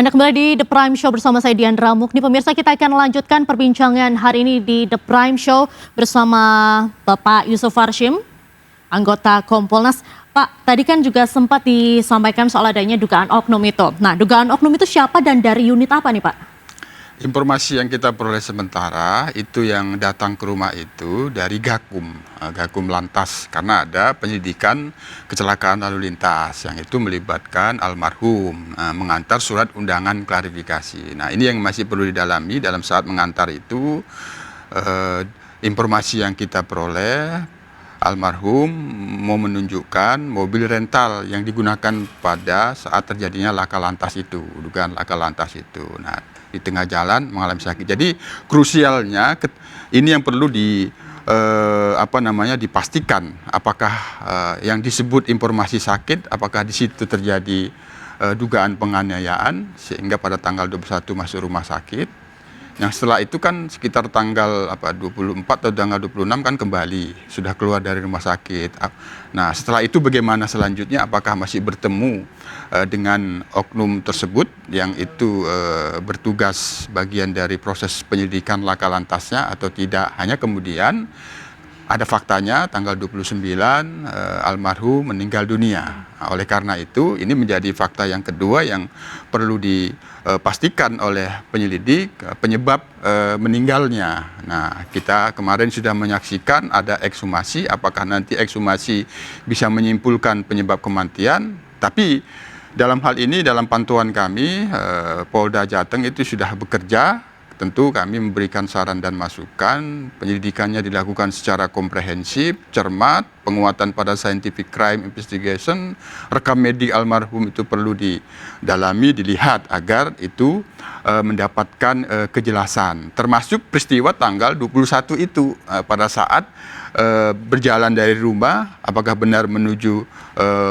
Anda kembali di The Prime Show bersama saya Diandra Mukni. Pemirsa, kita akan lanjutkan perbincangan hari ini di The Prime Show bersama Bapak Yusuf Warshim, anggota Kompolnas. Pak, tadi kan juga sempat disampaikan soal adanya dugaan oknum itu. Nah, dugaan oknum itu siapa dan dari unit apa nih, Pak? Informasi yang kita peroleh sementara itu yang datang ke rumah itu dari Gakum Lantas, karena ada penyelidikan kecelakaan lalu lintas yang itu melibatkan almarhum mengantar surat undangan klarifikasi. Nah, ini yang masih perlu didalami. Dalam saat mengantar itu informasi yang kita peroleh, almarhum mau menunjukkan mobil rental yang digunakan pada saat terjadinya laka lantas itu, dugaan laka lantas itu. Nah, di tengah jalan mengalami sakit. Jadi krusialnya ini yang perlu dipastikan apakah yang disebut informasi sakit, apakah di situ terjadi dugaan penganiayaan sehingga pada tanggal 21 masuk rumah sakit. Yang setelah itu kan sekitar tanggal 24 atau tanggal 26 kan kembali sudah keluar dari rumah sakit. Nah, setelah itu bagaimana selanjutnya? Apakah masih bertemu dengan oknum tersebut yang itu bertugas bagian dari proses penyelidikan laka lantasnya atau tidak? Hanya kemudian ada faktanya tanggal 29 almarhum meninggal dunia. Nah, oleh karena itu ini menjadi fakta yang kedua yang perlu dipastikan oleh penyelidik penyebab meninggalnya. Nah, kita kemarin sudah menyaksikan ada ekshumasi, apakah nanti ekshumasi bisa menyimpulkan penyebab kematian, tapi dalam hal ini dalam pantauan kami Polda Jateng itu sudah bekerja. Tentu kami memberikan saran dan masukan, penyelidikannya dilakukan secara komprehensif, cermat, penguatan pada scientific crime investigation, rekam medik almarhum itu perlu didalami, dilihat agar itu mendapatkan kejelasan. Termasuk peristiwa tanggal 21 itu pada saat berjalan dari rumah, apakah benar menuju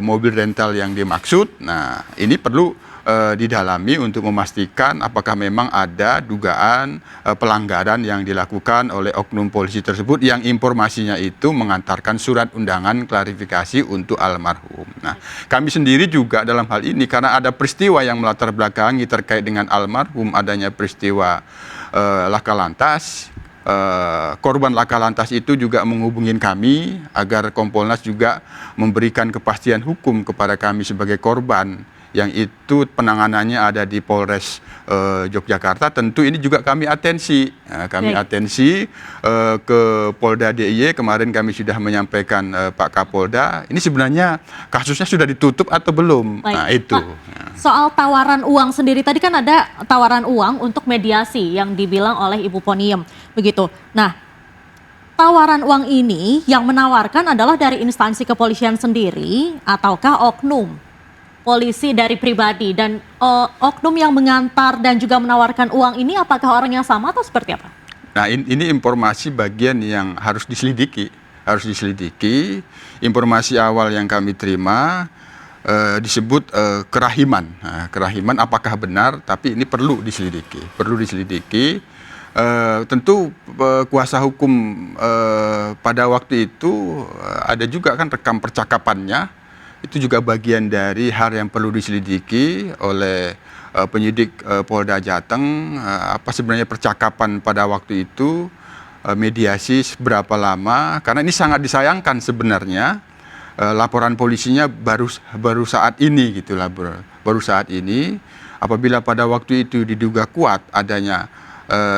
mobil rental yang dimaksud. Nah, ini perlu didalami untuk memastikan apakah memang ada dugaan pelanggaran yang dilakukan oleh oknum polisi tersebut yang informasinya itu mengantarkan surat undangan klarifikasi untuk almarhum. Nah, kami sendiri juga dalam hal ini karena ada peristiwa yang melatar belakangi terkait dengan almarhum, adanya peristiwa laka lantas. Korban laka lantas itu juga menghubungin kami agar Kompolnas juga memberikan kepastian hukum kepada kami sebagai korban yang itu penanganannya ada di Polres Yogyakarta. Tentu ini juga kami atensi ke Polda DIY. Kemarin kami sudah menyampaikan Pak Kapolda, ini sebenarnya kasusnya sudah ditutup atau belum. Baik. Nah, itu. Pak, soal tawaran uang sendiri, tadi kan ada tawaran uang untuk mediasi yang dibilang oleh Ibu Poniem, begitu. Nah, tawaran uang ini yang menawarkan adalah dari instansi kepolisian sendiri ataukah oknum polisi dari pribadi, dan oknum yang mengantar dan juga menawarkan uang ini apakah orang yang sama atau seperti apa? Nah, ini informasi bagian yang harus diselidiki. Informasi awal yang kami terima disebut kerahiman. Nah, kerahiman apakah benar? Tapi ini perlu diselidiki. Tentu kuasa hukum pada waktu itu ada juga kan rekam percakapannya. Itu juga bagian dari hal yang perlu diselidiki oleh penyidik Polda Jateng. Apa sebenarnya percakapan pada waktu itu, mediasi seberapa lama, karena ini sangat disayangkan sebenarnya laporan polisinya baru saat ini gitulah, baru saat ini. Apabila pada waktu itu diduga kuat adanya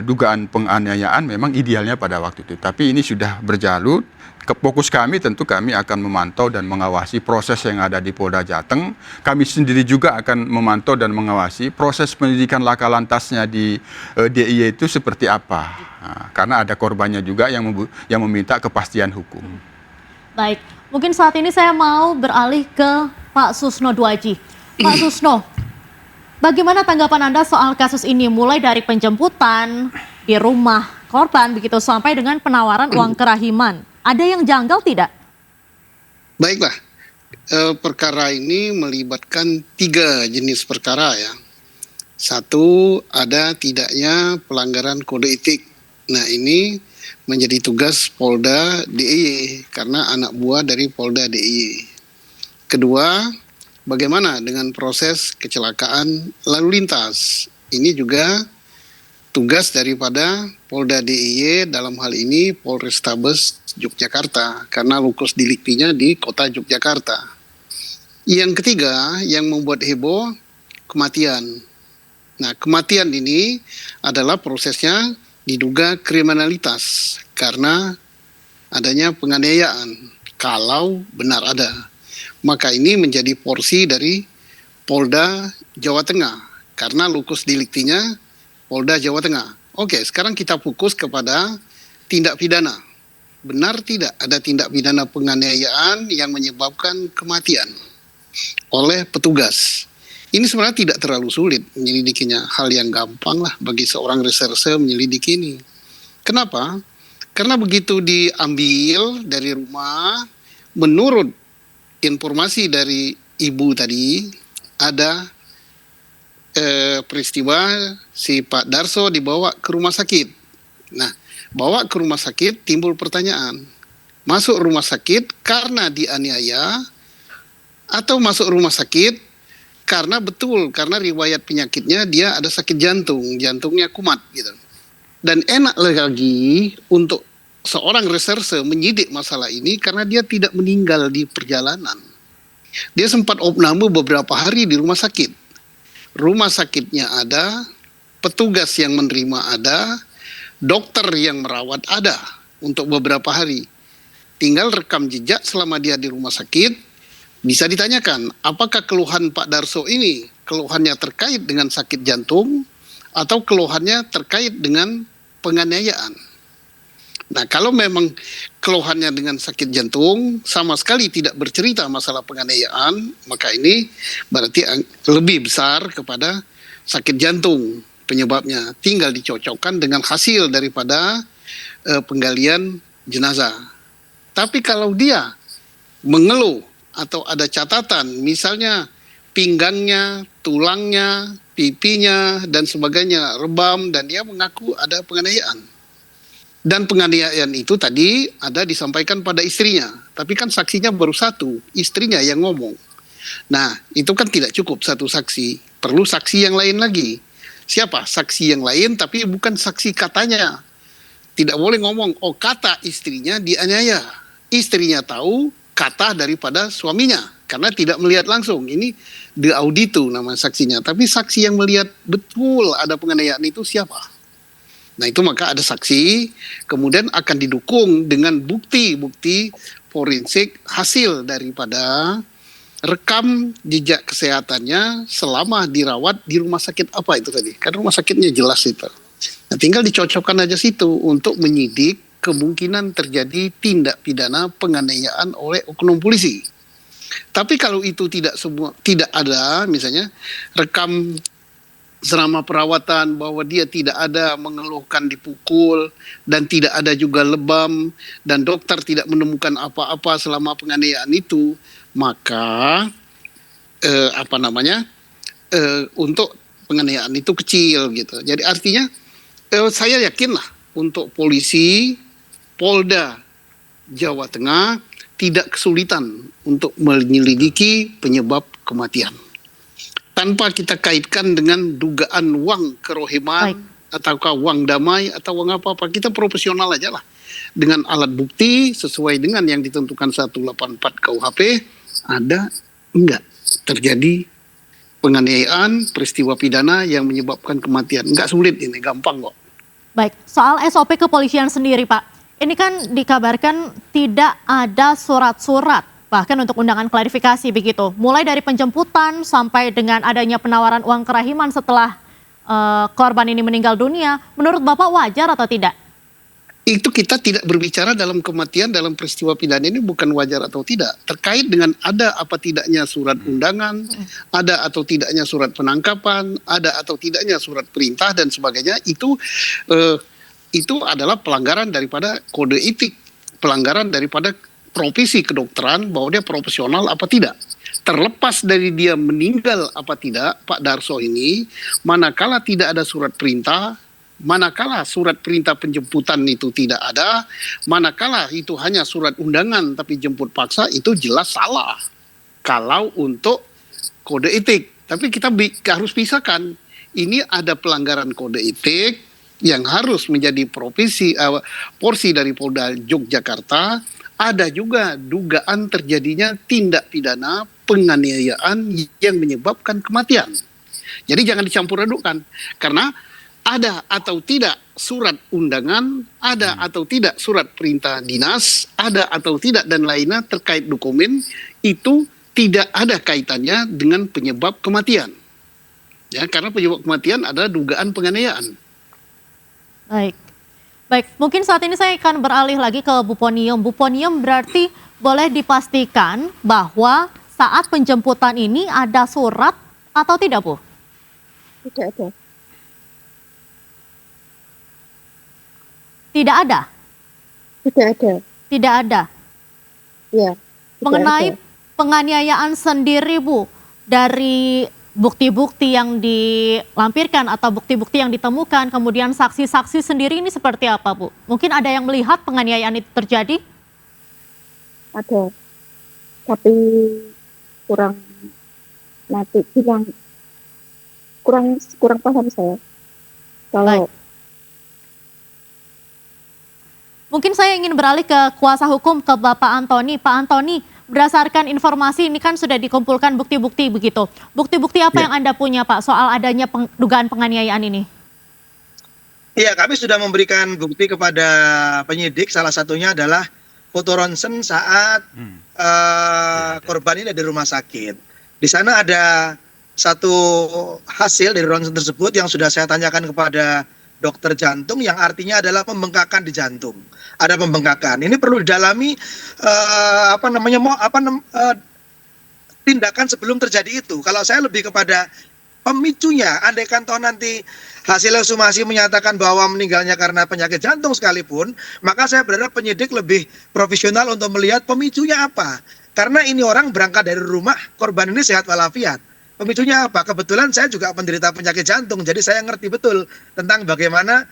dugaan penganiayaan, memang idealnya pada waktu itu. Tapi ini sudah berjalut. Fokus kami tentu kami akan memantau dan mengawasi proses yang ada di Polda Jateng. Kami sendiri juga akan memantau dan mengawasi proses penyidikan laka lantasnya di DIY itu seperti apa. Nah, karena ada korbannya juga yang meminta kepastian hukum. Baik, mungkin saat ini saya mau beralih ke Pak Susno Dwaji. Pak Susno, bagaimana tanggapan Anda soal kasus ini, mulai dari penjemputan di rumah korban begitu sampai dengan penawaran uang kerahiman? Ada yang janggal tidak? Baiklah, perkara ini melibatkan 3 jenis perkara ya. Satu, ada tidaknya pelanggaran kode etik. Nah, ini menjadi tugas Polda DIY karena anak buah dari Polda DIY. Kedua, bagaimana dengan proses kecelakaan lalu lintas? Ini juga tugas daripada Polda DIY, dalam hal ini Polrestabes Yogyakarta, karena lokus deliktinya di kota Yogyakarta. Yang ketiga yang membuat heboh, kematian. Nah, kematian ini adalah prosesnya diduga kriminalitas karena adanya penganiayaan. Kalau benar ada, maka ini menjadi porsi dari Polda Jawa Tengah karena lokus deliktinya Polda Jawa Tengah. Oke, sekarang kita fokus kepada tindak pidana. Benar tidak ada tindak pidana penganiayaan yang menyebabkan kematian oleh petugas? Ini sebenarnya tidak terlalu sulit menyelidikinya. Hal yang gampang lah bagi seorang reserse menyelidiki ini. Kenapa? Karena begitu diambil dari rumah, menurut informasi dari ibu tadi, ada peristiwa si Pak Darso dibawa ke rumah sakit. Nah, bawa ke rumah sakit timbul pertanyaan. Masuk rumah sakit karena dianiaya atau masuk rumah sakit karena riwayat penyakitnya dia ada sakit jantung, jantungnya kumat gitu. Dan enak lagi untuk seorang reserse menyidik masalah ini karena dia tidak meninggal di perjalanan. Dia sempat opname beberapa hari di rumah sakit. Rumah sakitnya ada, petugas yang menerima ada, dokter yang merawat ada untuk beberapa hari. Tinggal rekam jejak selama dia di rumah sakit, bisa ditanyakan apakah keluhan Pak Darso ini keluhannya terkait dengan sakit jantung atau keluhannya terkait dengan penganiayaan. Nah, kalau memang keluhannya dengan sakit jantung sama sekali tidak bercerita masalah penganiayaan, maka ini berarti lebih besar kepada sakit jantung penyebabnya. Tinggal dicocokkan dengan hasil daripada penggalian jenazah. Tapi kalau dia mengeluh atau ada catatan, misalnya pinggangnya, tulangnya, pipinya, dan sebagainya rebam, dan dia mengaku ada penganiayaan. Dan penganiayaan itu tadi ada disampaikan pada istrinya. Tapi kan saksinya baru satu, istrinya yang ngomong. Nah, itu kan tidak cukup satu saksi. Perlu saksi yang lain lagi. Siapa? Saksi yang lain tapi bukan saksi katanya. Tidak boleh ngomong, oh kata istrinya dianiaya. Istrinya tahu kata daripada suaminya. Karena tidak melihat langsung. Ini de audito nama saksinya. Tapi saksi yang melihat betul ada penganiayaan itu siapa? Nah, itu maka ada saksi, kemudian akan didukung dengan bukti-bukti forensik hasil daripada rekam jejak kesehatannya selama dirawat di rumah sakit apa itu tadi. Kan rumah sakitnya jelas itu. Nah, tinggal dicocokkan aja situ untuk menyidik kemungkinan terjadi tindak pidana penganiayaan oleh oknum polisi. Tapi kalau itu tidak ada, misalnya rekam selama perawatan bahwa dia tidak ada mengeluhkan dipukul dan tidak ada juga lebam dan dokter tidak menemukan apa-apa selama penganiayaan itu, maka untuk penganiayaan itu kecil gitu. Jadi artinya saya yakinlah untuk polisi Polda Jawa Tengah tidak kesulitan untuk menyelidiki penyebab kematian. Tanpa kita kaitkan dengan dugaan uang kerohiman, ataukah uang damai, atau uang apa-apa. Kita profesional aja lah. Dengan alat bukti, sesuai dengan yang ditentukan 184 KUHP, ada enggak terjadi penganiayaan, peristiwa pidana yang menyebabkan kematian. Enggak sulit ini, gampang kok. Baik, soal SOP kepolisian sendiri Pak. Ini kan dikabarkan tidak ada surat-surat. Bahkan untuk undangan klarifikasi begitu. Mulai dari penjemputan sampai dengan adanya penawaran uang kerahiman setelah korban ini meninggal dunia. Menurut Bapak wajar atau tidak? Itu kita tidak berbicara dalam kematian, dalam peristiwa pidana ini bukan wajar atau tidak. Terkait dengan ada apa tidaknya surat undangan, ada atau tidaknya surat penangkapan, ada atau tidaknya surat perintah dan sebagainya. Itu adalah pelanggaran daripada kode etik. Pelanggaran daripada profesi kedokteran bahwa dia profesional apa tidak. Terlepas dari dia meninggal apa tidak, Pak Darso ini, manakala tidak ada surat perintah, manakala surat perintah penjemputan itu tidak ada, manakala itu hanya surat undangan tapi jemput paksa, itu jelas salah. Kalau untuk kode etik. Tapi kita harus pisahkan. Ini ada pelanggaran kode etik yang harus menjadi porsi dari Polda Yogyakarta. Ada juga dugaan terjadinya tindak pidana penganiayaan yang menyebabkan kematian. Jadi jangan dicampur adukkan. Karena ada atau tidak surat undangan, ada atau tidak surat perintah dinas, ada atau tidak dan lainnya terkait dokumen, itu tidak ada kaitannya dengan penyebab kematian. Ya, karena penyebab kematian adalah dugaan penganiayaan. Baik. Baik, mungkin saat ini saya akan beralih lagi ke Bu Ponium. Bu Ponium, berarti boleh dipastikan bahwa saat penjemputan ini ada surat atau tidak, Bu? Tidak ada. Tidak ada? Tidak ada. Tidak ada. Ya. tidak Mengenai ada. penganiayaan sendiri, Bu, dari bukti-bukti yang dilampirkan atau bukti-bukti yang ditemukan, kemudian saksi-saksi sendiri ini seperti apa, Bu? Mungkin ada yang melihat penganiayaan itu terjadi? Ada. Tapi kurang nanti bilang kurang paham saya. Kalau Baik. Mungkin saya ingin beralih ke kuasa hukum, ke Bapak Antoni. Pak Antoni, berdasarkan informasi ini kan sudah dikumpulkan bukti-bukti begitu. Bukti-bukti apa Ya. yang Anda punya, Pak, soal adanya dugaan penganiayaan ini? Iya, kami sudah memberikan bukti kepada penyidik. Salah satunya adalah foto ronsen saat korban ini ada di rumah sakit. Di sana ada satu hasil dari ronsen tersebut yang sudah saya tanyakan kepada dokter jantung, yang artinya adalah pembengkakan di jantung. Ada pembengkakan. Ini perlu didalami tindakan sebelum terjadi itu. Kalau saya lebih kepada pemicunya, andaikan toh nanti hasil ekshumasi menyatakan bahwa meninggalnya karena penyakit jantung sekalipun, maka saya berharap penyidik lebih profesional untuk melihat pemicunya apa. Karena ini orang berangkat dari rumah, korban ini sehat walafiat. Pemicunya apa? Kebetulan saya juga penderita penyakit jantung, jadi saya ngerti betul tentang bagaimana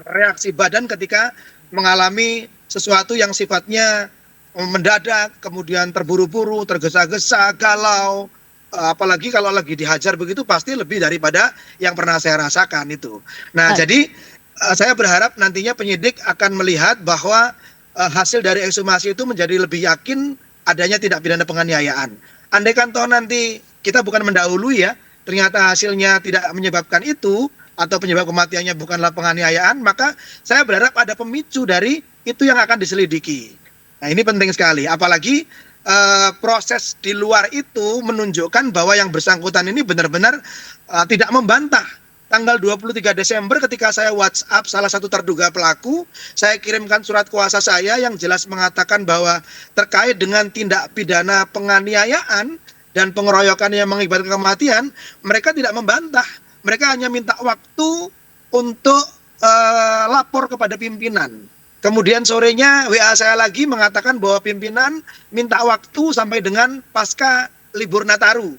reaksi badan ketika mengalami sesuatu yang sifatnya mendadak, kemudian terburu-buru, tergesa-gesa, galau, apalagi kalau lagi dihajar begitu pasti lebih daripada yang pernah saya rasakan itu. Nah, jadi saya berharap nantinya penyidik akan melihat bahwa hasil dari ekshumasi itu menjadi lebih yakin adanya tindak pidana penganiayaan. Andaikan toh nanti kita bukan mendahului ya, ternyata hasilnya tidak menyebabkan itu, atau penyebab kematiannya bukanlah penganiayaan, maka saya berharap ada pemicu dari itu yang akan diselidiki. Nah, ini penting sekali, apalagi proses di luar itu menunjukkan bahwa yang bersangkutan ini benar-benar tidak membantah. Tanggal 23 Desember ketika saya WhatsApp salah satu terduga pelaku, saya kirimkan surat kuasa saya yang jelas mengatakan bahwa terkait dengan tindak pidana penganiayaan dan pengeroyokan yang mengakibatkan kematian, mereka tidak membantah. Mereka hanya minta waktu untuk lapor kepada pimpinan. Kemudian sorenya WA saya lagi mengatakan bahwa pimpinan minta waktu sampai dengan pasca libur Nataru.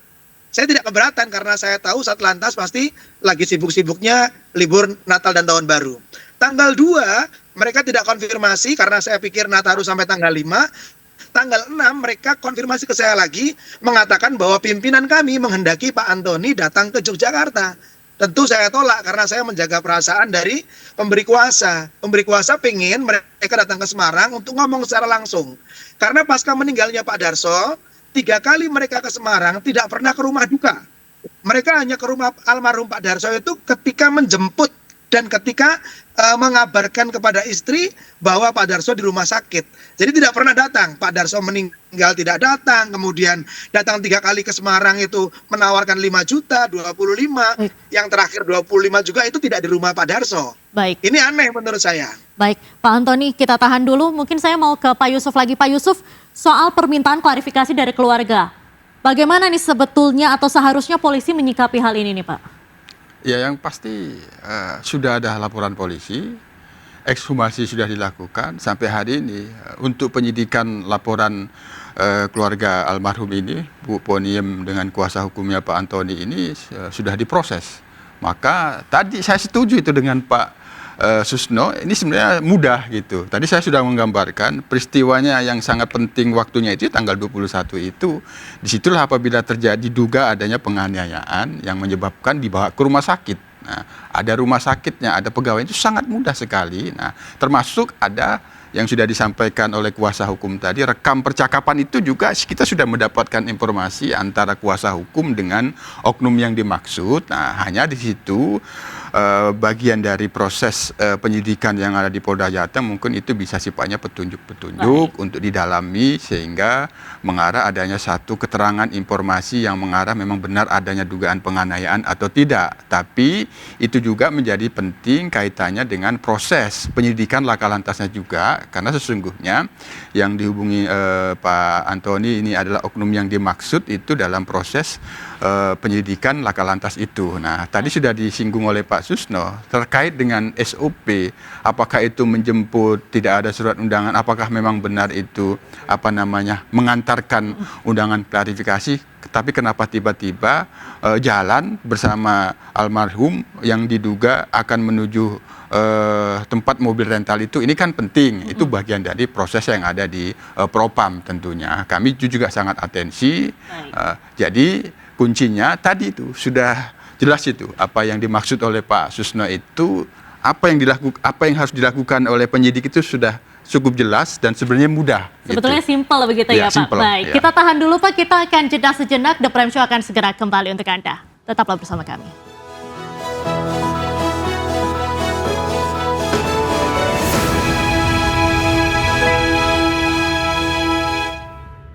Saya tidak keberatan karena saya tahu Satlantas pasti lagi sibuk-sibuknya libur Natal dan Tahun Baru. Tanggal 2 mereka tidak konfirmasi karena saya pikir Nataru sampai tanggal 5. Tanggal 6 mereka konfirmasi ke saya lagi mengatakan bahwa pimpinan kami menghendaki Pak Antoni datang ke Yogyakarta. Tentu saya tolak karena saya menjaga perasaan dari pemberi kuasa. Pemberi kuasa pengen mereka datang ke Semarang untuk ngomong secara langsung. Karena pasca meninggalnya Pak Darso, 3 kali mereka ke Semarang tidak pernah ke rumah duka. Mereka hanya ke rumah almarhum Pak Darso itu ketika menjemput dan ketika mengabarkan kepada istri bahwa Pak Darso di rumah sakit. Jadi tidak pernah datang. Pak Darso meninggal tidak datang, kemudian datang 3 kali ke Semarang itu menawarkan 5 juta, 25, yang terakhir 25 juga itu tidak di rumah Pak Darso. Baik. Ini aneh menurut saya. Baik, Pak Antoni, kita tahan dulu. Mungkin saya mau ke Pak Yusuf lagi. Pak Yusuf, soal permintaan klarifikasi dari keluarga. Bagaimana nih sebetulnya atau seharusnya polisi menyikapi hal ini nih, Pak? Ya, yang pasti sudah ada laporan polisi, ekshumasi sudah dilakukan sampai hari ini. Untuk penyidikan laporan keluarga almarhum ini, Bu Ponium dengan kuasa hukumnya Pak Antoni ini sudah diproses. Maka tadi saya setuju itu dengan Pak Susno, ini sebenarnya mudah gitu. Tadi saya sudah menggambarkan peristiwanya yang sangat penting waktunya itu tanggal 21 itu. Disitulah apabila terjadi duga adanya penganiayaan yang menyebabkan dibawa ke rumah sakit. Nah, ada rumah sakitnya, ada pegawai, itu sangat mudah sekali. Nah, termasuk ada yang sudah disampaikan oleh kuasa hukum tadi, rekam percakapan itu juga kita sudah mendapatkan informasi antara kuasa hukum dengan oknum yang dimaksud. Nah, hanya di situ bagian dari proses penyidikan yang ada di Polda Jateng mungkin itu bisa sifatnya petunjuk-petunjuk untuk didalami sehingga mengarah adanya satu keterangan informasi yang mengarah memang benar adanya dugaan penganiayaan atau tidak. Tapi itu juga menjadi penting kaitannya dengan proses penyidikan laka lantasnya juga, karena sesungguhnya yang dihubungi Pak Antoni ini adalah oknum yang dimaksud itu dalam proses penyidikan laka lantas itu. Nah, tadi sudah disinggung oleh Pak Susno terkait dengan SOP, apakah itu menjemput, tidak ada surat undangan, apakah memang benar itu mengantarkan undangan klarifikasi, tapi kenapa tiba-tiba jalan bersama almarhum yang diduga akan menuju tempat mobil rental itu, ini kan penting, itu bagian dari proses yang ada di Propam tentunya. Kami juga sangat atensi, jadi kuncinya tadi itu sudah jelas itu apa yang dimaksud oleh Pak Susno itu, apa yang harus dilakukan oleh penyidik itu sudah cukup jelas dan sebenarnya mudah. Sebetulnya gitu. simpel begitu ya Pak. Simple, Baik, kita tahan dulu Pak, kita akan jeda sejenak. The Prime Show akan segera kembali untuk Anda. Tetaplah bersama kami.